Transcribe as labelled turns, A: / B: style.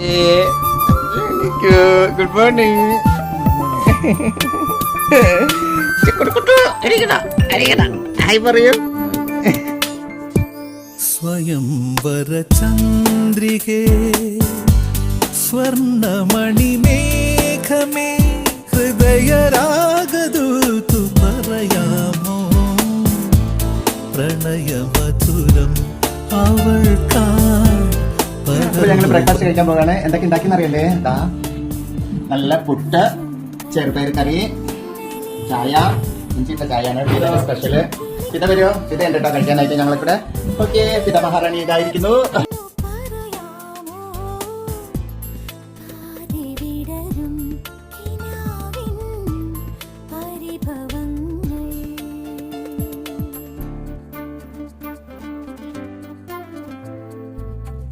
A: എനിക്ക് good morning. Hi പറയൂ.
B: സ്വയംവര ചന്ദ്രികേ സ്വർണമണിമേഘമേ ഹൃദയരാഗദൂതു പറയാമോ പ്രണയമധുരം അവൾക്കായി.
A: ഞങ്ങൾ ബ്രേക്ക്ഫാസ്റ്റ് കഴിക്കാൻ പോവാണ്. എന്തൊക്കെ ഉണ്ടാക്കിയെന്നറിയല്ലേ? നല്ല പുട്ട്, ചെറുപയർ കറി, ചായ, ഇഞ്ചിട്ട ചായയാണ് സ്പെഷ്യല്. പിത വരുമോ? പിത ഉണ്ട് കേട്ടോ കഴിക്കാനായിട്ട് ഞങ്ങളിവിടെ. ഓക്കെ, പിത മഹാറാണി ഇതായിരിക്കുന്നു.